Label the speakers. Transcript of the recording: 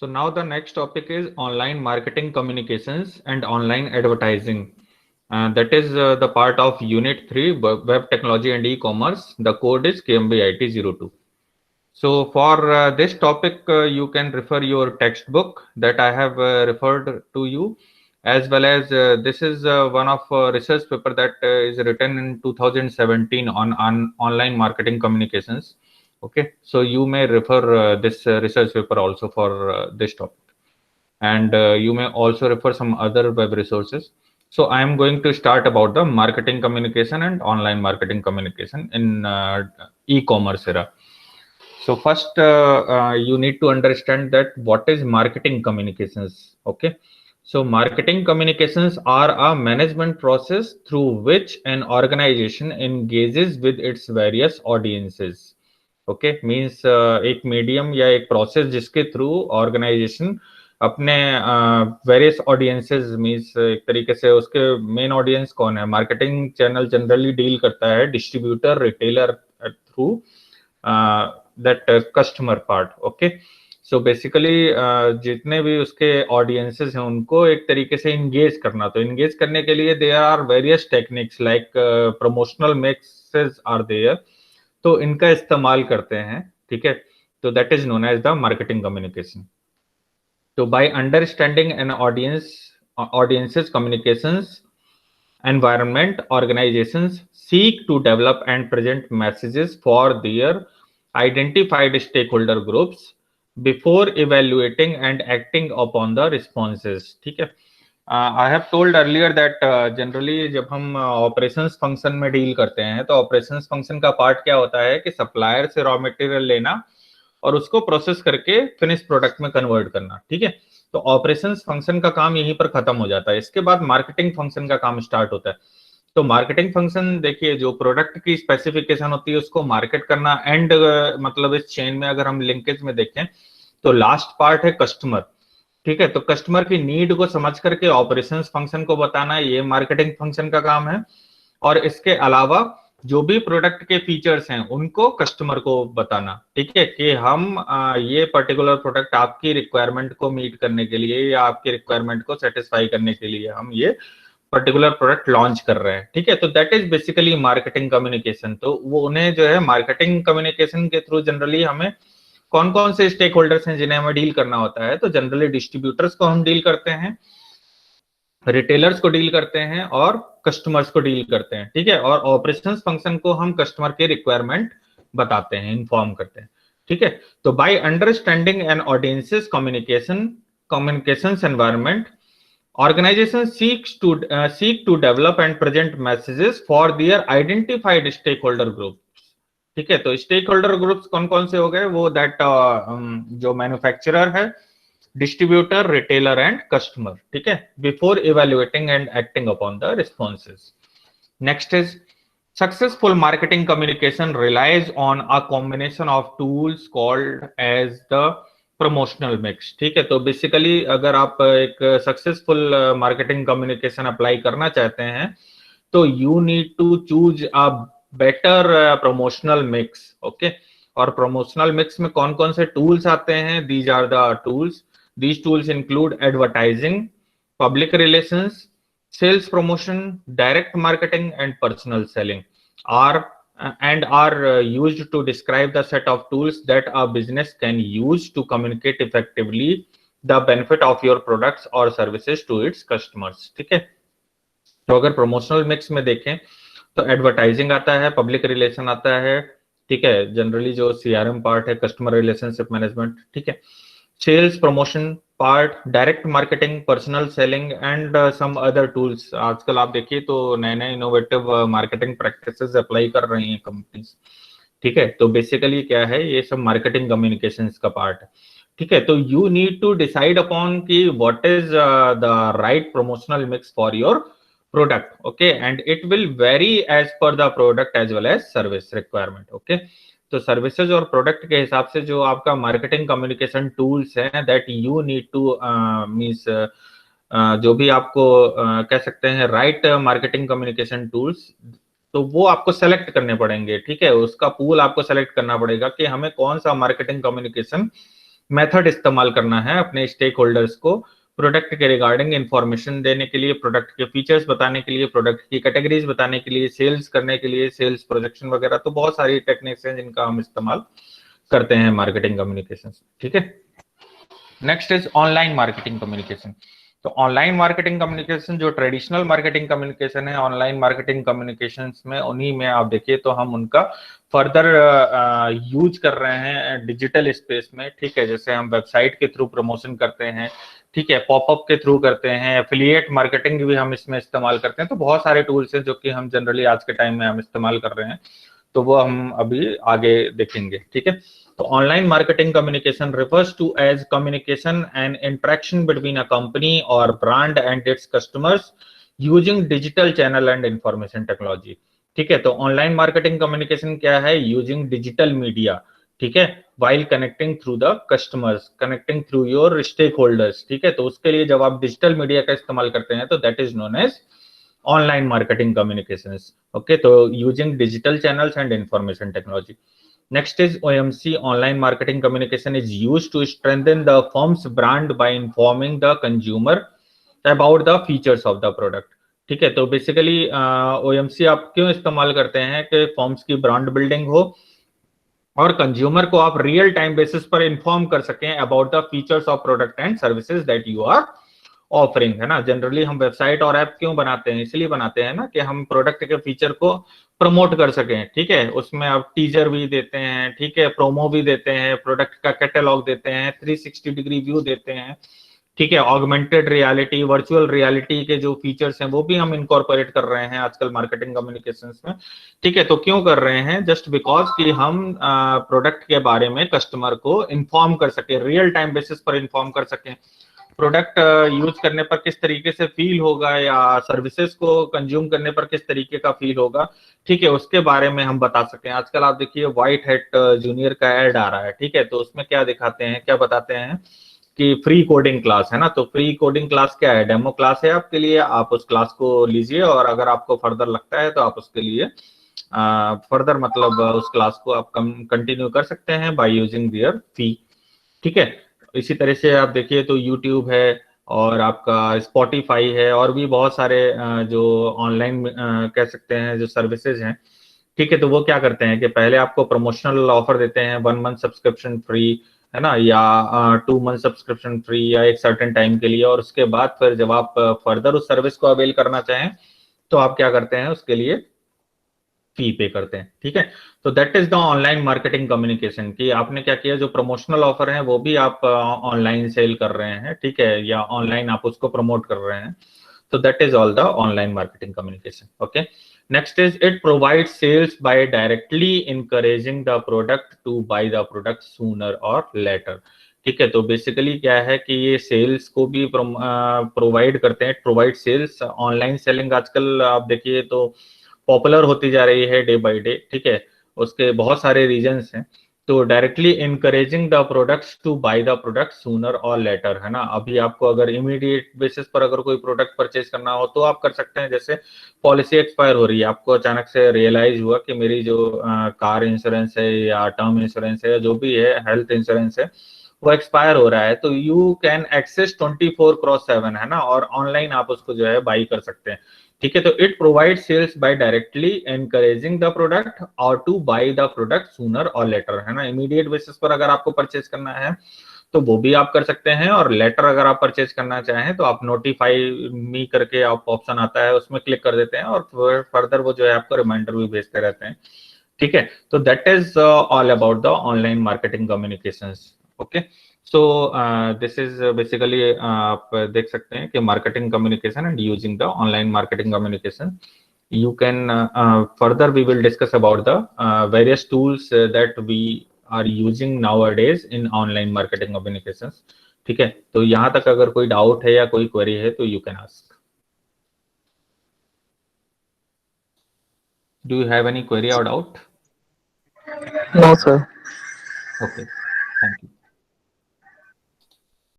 Speaker 1: So now the next topic is online marketing communications and online advertising. That is the part of Unit 3, Web Technology and E-commerce. The code is KMBIT02. So for this topic, you can refer your textbook that I have referred to you, as well as this is one of research paper that is written in 2017 on online marketing communications. Okay, so you may refer this research paper also for this topic, and you may also refer some other web resources. So I am going to start about the marketing communication and online marketing communication in e-commerce era. So first, you need to understand that what is marketing communications. Okay, so marketing communications are a management process through which an organization engages with its various audiences. Okay means एक medium या एक process जिसके through organisation अपने various audiences means एक तरीके से उसके main audience कौन है, मार्केटिंग चैनल जनरली डील करता है distributor retailer through that customer part. Okay, so basically जितने भी उसके ऑडियंसेस हैं उनको एक तरीके से इंगेज करना. तो इंगेज करने के लिए there are various techniques like promotional mixes are there, तो इनका इस्तेमाल करते हैं. ठीक है, तो that is known as the marketing communication. तो by understanding an audiences communications environment, organizations seek to develop and present messages for their identified stakeholder groups before evaluating and acting upon the responses. ठीक है, I have told earlier that generally जब हम operations function में deal करते हैं तो operations function का part क्या होता है कि सप्लायर से रॉ मटेरियल लेना और उसको प्रोसेस करके फिनिश प्रोडक्ट में कन्वर्ट करना. ठीक है, तो ऑपरेशंस फंक्शन का काम यहीं पर खत्म हो जाता है. इसके बाद मार्केटिंग फंक्शन का काम स्टार्ट होता है. तो मार्केटिंग फंक्शन देखिए, जो प्रोडक्ट की स्पेसिफिकेशन होती है उसको मार्केट करना, एंड मतलब इस चेन में अगर हम लिंकेज में देखें तो लास्ट पार्ट है कस्टमर. ठीक है, तो कस्टमर की नीड को समझ करके ऑपरेशंस फंक्शन को बताना, ये मार्केटिंग फंक्शन का काम है. और इसके अलावा जो भी प्रोडक्ट के फीचर्स हैं उनको कस्टमर को बताना. ठीक है, कि हम ये पर्टिकुलर प्रोडक्ट आपकी रिक्वायरमेंट को मीट करने के लिए या आपकी रिक्वायरमेंट को सेटिस्फाई करने के लिए हम ये पर्टिकुलर प्रोडक्ट लॉन्च कर रहे हैं. ठीक है, तो that is basically marketing communication. तो वो उन्हें जो है मार्केटिंग कम्युनिकेशन के थ्रू जनरली हमें कौन कौन से स्टेक होल्डर्स हैं जिन्हें हमें डील करना होता है, तो जनरली डिस्ट्रीब्यूटर्स को हम डील करते हैं, रिटेलर्स को डील करते हैं और कस्टमर्स को डील करते हैं. ठीक है, और ऑपरेशंस फंक्शन को हम कस्टमर के रिक्वायरमेंट बताते हैं, इन्फॉर्म करते हैं. ठीक है, तो by understanding an audiences communications environment, organizations seek to develop and present messages for their identified stakeholder groups. ठीक है, तो स्टेक होल्डर ग्रुप्स कौन कौन से हो गए, वो दैट जो मैन्युफैक्चरर है, डिस्ट्रीब्यूटर, रिटेलर एंड कस्टमर. ठीक है, before evaluating and acting upon the responses. Next is successful marketing communication relies on a combination of tools called as the promotional mix. ठीक है, तो बेसिकली अगर आप एक सक्सेसफुल मार्केटिंग कम्युनिकेशन अप्लाई करना चाहते हैं तो you need to choose a better promotional mix. Okay, और प्रमोशनल मिक्स में कौन कौन से टूल्स आते हैं, these are the tools. These tools include advertising, public relations, sales promotion, direct marketing and personal selling are used to describe the set of tools that a business can use to communicate effectively the benefit of your products or services to its customers. ठीक है, तो अगर promotional mix में देखें तो advertising आता है, public relation आता है. ठीक है, जनरली जो सीआरएम पार्ट है, कस्टमर रिलेशनशिप मैनेजमेंट. ठीक है, sales promotion part, direct marketing, personal selling and some other tools. आजकल आप देखिए तो नए नए इनोवेटिव मार्केटिंग प्रैक्टिसेस अप्लाई कर रही हैं कंपनीज. ठीक है, तो बेसिकली क्या है, ये सब मार्केटिंग कम्युनिकेशंस का पार्ट है. ठीक है, तो you need to decide upon कि what is the right promotional mix for your product. Okay, and it will vary as per the product as well as service requirement. Okay, तो services और product के हिसाब से जो आपका marketing communication tools हैं that you need to means जो भी आपको कह सकते हैं राइट मार्केटिंग कम्युनिकेशन टूल्स, तो वो आपको सेलेक्ट करने पड़ेंगे. ठीक है, उसका पूल आपको सेलेक्ट करना पड़ेगा कि हमें कौन सा मार्केटिंग कम्युनिकेशन मेथड इस्तेमाल करना है अपने स्टेक होल्डर्स को प्रोडक्ट के रिगार्डिंग इंफॉर्मेशन देने के लिए, प्रोडक्ट के फीचर्स बताने के लिए, प्रोडक्ट की कैटेगरीज बताने के लिए, सेल्स करने के लिए, सेल्स प्रोजेक्शन वगैरह। तो बहुत सारी टेक्निक्स हैं जिनका हम इस्तेमाल करते हैं मार्केटिंग कम्युनिकेशन। ठीक है, next is online marketing communication. तो ऑनलाइन मार्केटिंग कम्युनिकेशन जो ट्रेडिशनल मार्केटिंग कम्युनिकेशन है, ऑनलाइन मार्केटिंग कम्युनिकेशन में उन्हीं में आप देखिए तो हम उनका फर्दर यूज कर रहे हैं डिजिटल स्पेस में। ठीक है, जैसे हम वेबसाइट के थ्रू प्रमोशन करते हैं, ठीक है, पॉपअप के थ्रू करते हैं, एफिलिएट मार्केटिंग भी हम इसमें इस्तेमाल करते हैं। तो बहुत सारे टूल्स हैं जो कि हम जनरली आज के टाइम में हम इस्तेमाल कर रहे हैं, तो वो हम अभी आगे देखेंगे। ठीक है, तो online marketing communication refers to as communication and interaction between a company or brand and its customers using digital channel and information technology। ठीक है, तो ऑनलाइन मार्केटिंग कम्युनिकेशन क्या है? यूजिंग डिजिटल मीडिया, ठीक है, while connecting through the customers, connecting through your stakeholders। ठीक है, तो उसके लिए जब आप डिजिटल मीडिया का इस्तेमाल करते हैं तो that is known as online marketing communications। okay, so using digital channels and information technology। next is OMC, online marketing communication is used to strengthen the firm's brand by informing the consumer about the features of the product। ठीक है, तो basically OMC आप क्यों इस्तेमाल करते हैं कि firms की ब्रांड बिल्डिंग हो और कंज्यूमर को आप रियल टाइम बेसिस पर इन्फॉर्म कर सकें about the features of product and services that you are offering. है ना, जनरली हम वेबसाइट और ऐप क्यों बनाते हैं? इसलिए बनाते हैं ना कि हम प्रोडक्ट के फीचर को प्रमोट कर सकें। ठीक है, उसमें आप टीजर भी देते हैं, ठीक है, प्रोमो भी देते हैं, प्रोडक्ट का कैटेलॉग देते हैं, 360 डिग्री व्यू देते हैं, ठीक है, ऑगमेंटेड रियलिटी, वर्चुअल रियलिटी के जो फीचर्स हैं वो भी हम इनकॉर्पोरेट कर रहे हैं आजकल मार्केटिंग कम्युनिकेशंस में। ठीक है, तो क्यों कर रहे हैं? जस्ट बिकॉज कि हम प्रोडक्ट के बारे में कस्टमर को इन्फॉर्म कर सके, रियल टाइम बेसिस पर इन्फॉर्म कर सकें, प्रोडक्ट यूज करने पर किस तरीके से फील होगा या सर्विसेज को कंज्यूम करने पर किस तरीके का फील होगा, ठीक है, उसके बारे में हम बता सकें। आजकल आप देखिए व्हाइट हैट जूनियर का एड आ रहा है, ठीक है, तो उसमें क्या दिखाते हैं, क्या बताते हैं कि फ्री कोडिंग क्लास है ना। तो फ्री कोडिंग क्लास क्या है? डेमो क्लास है आपके लिए, आप उस क्लास को लीजिए और अगर आपको फर्दर लगता है तो आप उसके लिए फर्दर मतलब उस क्लास को आप कंटिन्यू कर सकते हैं बाय यूजिंग दियर फी। ठीक है, इसी तरह से आप देखिए तो यूट्यूब है और आपका स्पॉटिफाई है और भी बहुत सारे जो ऑनलाइन कह सकते हैं जो सर्विसेज हैं। ठीक है, तो वो क्या करते हैं कि पहले आपको प्रमोशनल ऑफर देते हैं, 1 मंथ सब्सक्रिप्शन फ्री, है ना, या 2 मंथ सब्सक्रिप्शन फ्री या एक सर्टेन टाइम के लिए, और उसके बाद फिर जब आप फर्दर उस सर्विस को अवेल करना चाहें तो आप क्या करते हैं, उसके लिए फी पे करते हैं। ठीक है, तो that is the online marketing communication कि आपने क्या किया, जो प्रमोशनल ऑफर है वो भी आप ऑनलाइन सेल कर रहे हैं, ठीक है, या ऑनलाइन आप उसको प्रमोट कर रहे हैं। So that is all the online marketing communication। Okay, next is it provides sales by directly encouraging the product to buy the product sooner or later। ठीक है, तो बेसिकली क्या है कि ये सेल्स को भी प्रोवाइड करते हैं, प्रोवाइड सेल्स। ऑनलाइन सेलिंग आजकल आप देखिए तो पॉपुलर होती जा रही है डे बाय डे। ठीक है, उसके बहुत सारे रीजंस हैं। तो directly encouraging the products to buy the product sooner और लेटर, है ना। अभी आपको अगर इमीडिएट बेसिस पर अगर कोई प्रोडक्ट परचेज करना हो तो आप कर सकते हैं। जैसे पॉलिसी एक्सपायर हो रही है, आपको अचानक से रियलाइज हुआ कि मेरी जो कार इंश्योरेंस है या टर्म इंश्योरेंस है या जो भी है हेल्थ इंश्योरेंस है वो एक्सपायर हो रहा है, तो यू कैन एक्सेस 24/7, है ना, और ऑनलाइन आप उसको जो है बाई कर सकते हैं। ठीक है, तो it provide sales by directly encouraging the product or to buy the product sooner और लेटर, है ना। इमीडिएट बेसिस पर अगर आपको परचेज करना है तो वो भी आप कर सकते हैं, और लेटर अगर आप परचेज करना चाहें तो आप नोटिफाई मी करके आप ऑप्शन आता है उसमें क्लिक कर देते हैं और फर्दर वो जो है आपको रिमाइंडर भी भेजते रहते हैं। ठीक है, तो that is all about the online marketing communications. Okay, so this is basically आप देख सकते हैं कि marketing communication and using the online marketing communication. You can further we will discuss about the various tools that we are using nowadays in online marketing communications। ठीक है, तो यहाँ तक अगर कोई डाउट है या कोई क्वेरी है तो you can ask. Do you have any query और डाउट?
Speaker 2: No, sir.
Speaker 1: ओके,